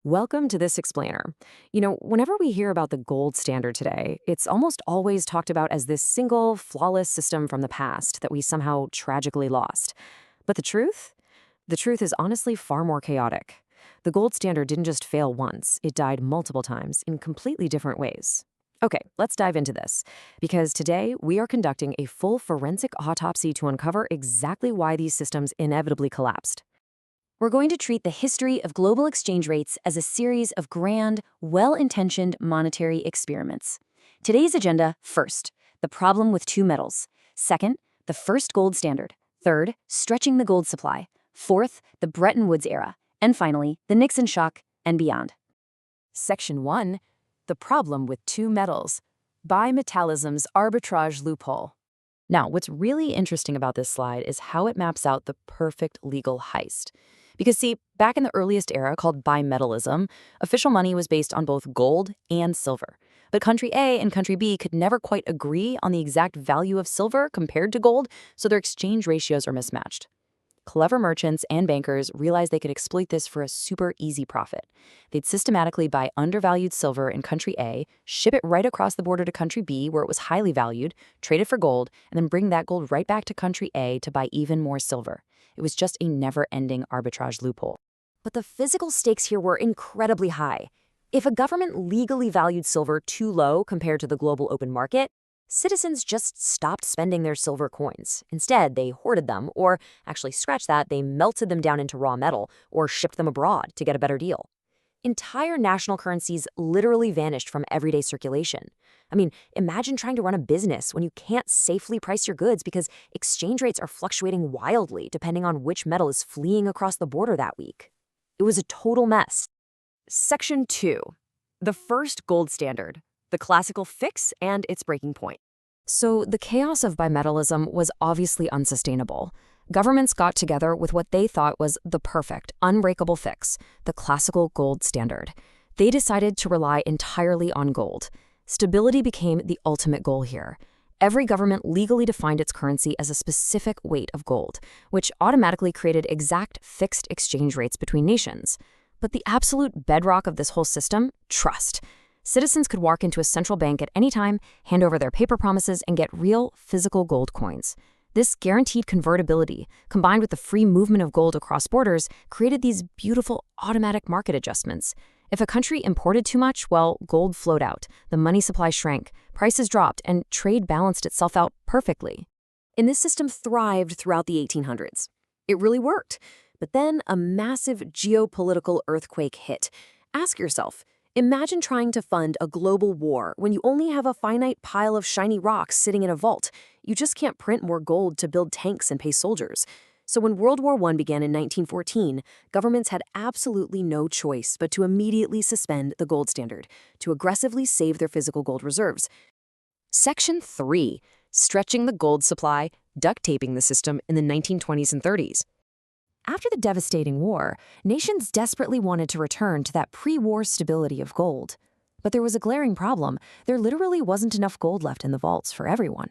Welcome to this explainer. Whenever we hear about the gold standard today, it's almost always talked about as this single, flawless system from the past that we somehow tragically lost. But the truth? The truth is honestly far more chaotic. The gold standard didn't just fail once, it died multiple times in completely different ways. Okay, let's dive into this, because today we are conducting a full forensic autopsy to uncover exactly why these systems inevitably collapsed. We're going to treat the history of global exchange rates as a series of grand, well-intentioned monetary experiments. Today's agenda: first, the problem with two metals; second, the first gold standard; third, stretching the gold supply; fourth, the Bretton Woods era; and finally, the Nixon shock and beyond. Section 1. The problem with two metals. Bimetallism's arbitrage loophole. Now, what's really interesting about this slide is how it maps out the perfect legal heist. Because see, back in the earliest era called bimetallism, official money was based on both gold and silver. But country A and country B could never quite agree on the exact value of silver compared to gold, so their exchange ratios are mismatched. Clever merchants and bankers realized they could exploit this for a super easy profit. They'd systematically buy undervalued silver in country A, ship it right across the border to country B where it was highly valued, trade it for gold, and then bring that gold right back to country A to buy even more silver. It was just a never-ending arbitrage loophole. But the physical stakes here were incredibly high. If a government legally valued silver too low compared to the global open market, citizens just stopped spending their silver coins. Instead, they hoarded them, or actually scratch that, they melted them down into raw metal, or shipped them abroad to get a better deal. Entire national currencies literally vanished from everyday circulation. I mean, imagine trying to run a business when you can't safely price your goods because exchange rates are fluctuating wildly depending on which metal is fleeing across the border that week. It was a total mess. Section 2. The first gold standard. The classical fix and its breaking point. So the chaos of bimetallism was obviously unsustainable. Governments got together with what they thought was the perfect, unbreakable fix, the classical gold standard. They decided to rely entirely on gold. Stability became the ultimate goal here. Every government legally defined its currency as a specific weight of gold, which automatically created exact fixed exchange rates between nations. But the absolute bedrock of this whole system: trust. Citizens could walk into a central bank at any time, hand over their paper promises, and get real, physical gold coins. This guaranteed convertibility, combined with the free movement of gold across borders, created these beautiful automatic market adjustments. If a country imported too much, well, gold flowed out, the money supply shrank, prices dropped, and trade balanced itself out perfectly. And this system thrived throughout the 1800s. It really worked. But then a massive geopolitical earthquake hit. Ask yourself, imagine trying to fund a global war when you only have a finite pile of shiny rocks sitting in a vault. You just can't print more gold to build tanks and pay soldiers. So when World War I began in 1914, governments had absolutely no choice but to immediately suspend the gold standard, to aggressively save their physical gold reserves. Section 3. Stretching the gold supply, duct taping the system in the 1920s and 30s. After the devastating war, nations desperately wanted to return to that pre-war stability of gold. But there was a glaring problem. There literally wasn't enough gold left in the vaults for everyone.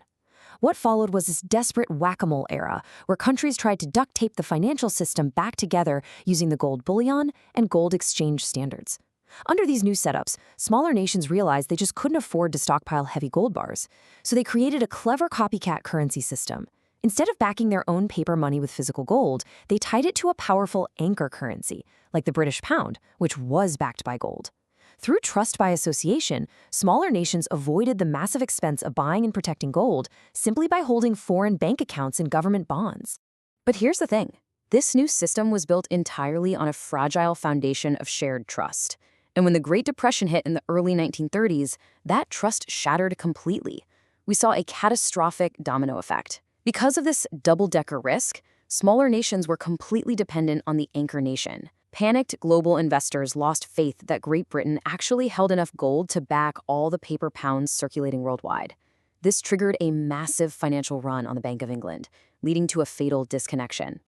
What followed was this desperate whack-a-mole era, where countries tried to duct tape the financial system back together using the gold bullion and gold exchange standards. Under these new setups, smaller nations realized they just couldn't afford to stockpile heavy gold bars. So they created a clever copycat currency system. Instead of backing their own paper money with physical gold, they tied it to a powerful anchor currency, like the British pound, which was backed by gold. Through trust by association, smaller nations avoided the massive expense of buying and protecting gold simply by holding foreign bank accounts in government bonds. But here's the thing. This new system was built entirely on a fragile foundation of shared trust. And when the Great Depression hit in the early 1930s, that trust shattered completely. We saw a catastrophic domino effect. Because of this double-decker risk, smaller nations were completely dependent on the anchor nation. Panicked global investors lost faith that Great Britain actually held enough gold to back all the paper pounds circulating worldwide. This triggered a massive financial run on the Bank of England, leading to a fatal disconnection.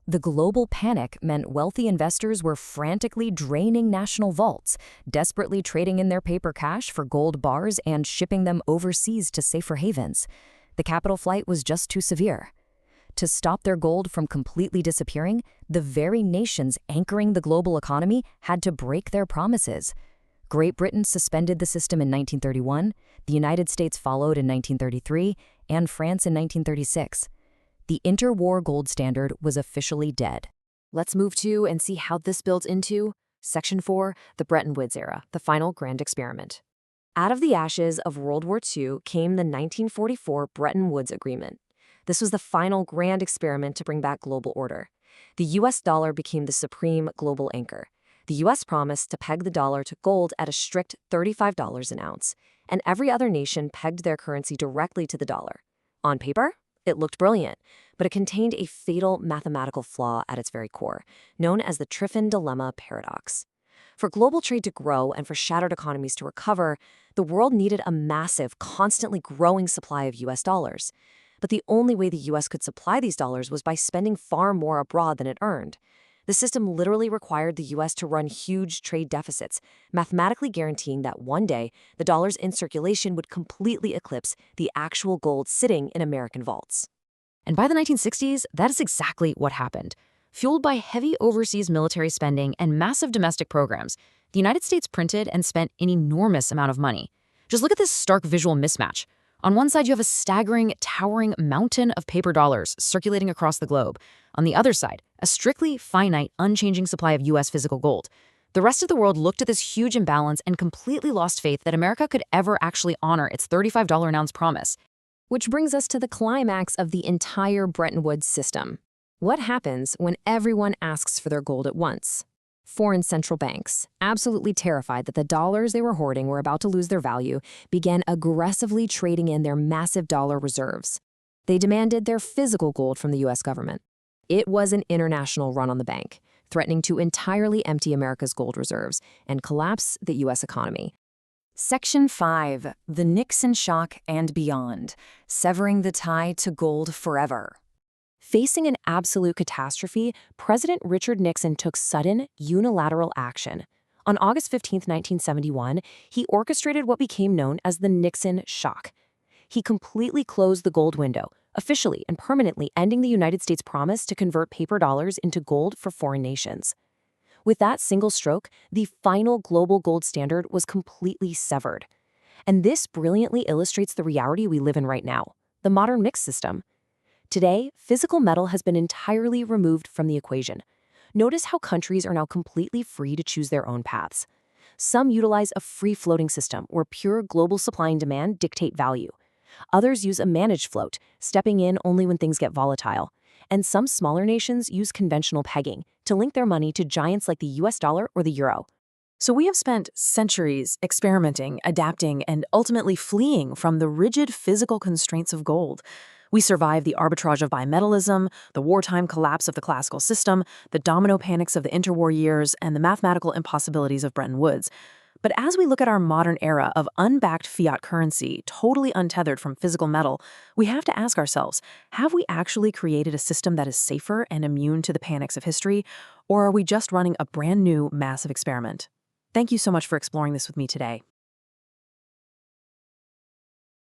The global panic meant wealthy investors were frantically draining national vaults, desperately trading in their paper cash for gold bars and shipping them overseas to safer havens. The capital flight was just too severe. To stop their gold from completely disappearing, the very nations anchoring the global economy had to break their promises. Great Britain suspended the system in 1931, the United States followed in 1933, and France in 1936. The interwar gold standard was officially dead. Let's move to and see how this builds into Section 4, the Bretton Woods era, the final grand experiment. Out of the ashes of World War II came the 1944 Bretton Woods Agreement. This was the final grand experiment to bring back global order. The US dollar became the supreme global anchor. The US promised to peg the dollar to gold at a strict $35 an ounce, and every other nation pegged their currency directly to the dollar. On paper, it looked brilliant, but it contained a fatal mathematical flaw at its very core, known as the Triffin dilemma paradox. For global trade to grow and for shattered economies to recover, the world needed a massive, constantly growing supply of US dollars. But the only way the US could supply these dollars was by spending far more abroad than it earned. The system literally required the US to run huge trade deficits, mathematically guaranteeing that one day the dollars in circulation would completely eclipse the actual gold sitting in American vaults. And by the 1960s, that is exactly what happened. Fueled by heavy overseas military spending and massive domestic programs, the United States printed and spent an enormous amount of money. Just look at this stark visual mismatch. On one side, you have a staggering, towering mountain of paper dollars circulating across the globe. On the other side, a strictly finite, unchanging supply of U.S. physical gold. The rest of the world looked at this huge imbalance and completely lost faith that America could ever actually honor its $35 an ounce promise. Which brings us to the climax of the entire Bretton Woods system. What happens when everyone asks for their gold at once? Foreign central banks, absolutely terrified that the dollars they were hoarding were about to lose their value, began aggressively trading in their massive dollar reserves. They demanded their physical gold from the U.S. government. It was an international run on the bank, threatening to entirely empty America's gold reserves and collapse the U.S. economy. Section 5, the Nixon shock and beyond, severing the tie to gold forever. Facing an absolute catastrophe, President Richard Nixon took sudden, unilateral action. On August 15, 1971, he orchestrated what became known as the Nixon shock. He completely closed the gold window, officially and permanently ending the United States' promise to convert paper dollars into gold for foreign nations. With that single stroke, the final global gold standard was completely severed. And this brilliantly illustrates the reality we live in right now, the modern mixed system. Today, physical metal has been entirely removed from the equation. Notice how countries are now completely free to choose their own paths. Some utilize a free-floating system where pure global supply and demand dictate value. Others use a managed float, stepping in only when things get volatile. And some smaller nations use conventional pegging to link their money to giants like the US dollar or the euro. So we have spent centuries experimenting, adapting, and ultimately fleeing from the rigid physical constraints of gold. We survived the arbitrage of bimetallism, the wartime collapse of the classical system, the domino panics of the interwar years, and the mathematical impossibilities of Bretton Woods. But as we look at our modern era of unbacked fiat currency, totally untethered from physical metal, we have to ask ourselves, have we actually created a system that is safer and immune to the panics of history, or are we just running a brand new, massive experiment? Thank you so much for exploring this with me today.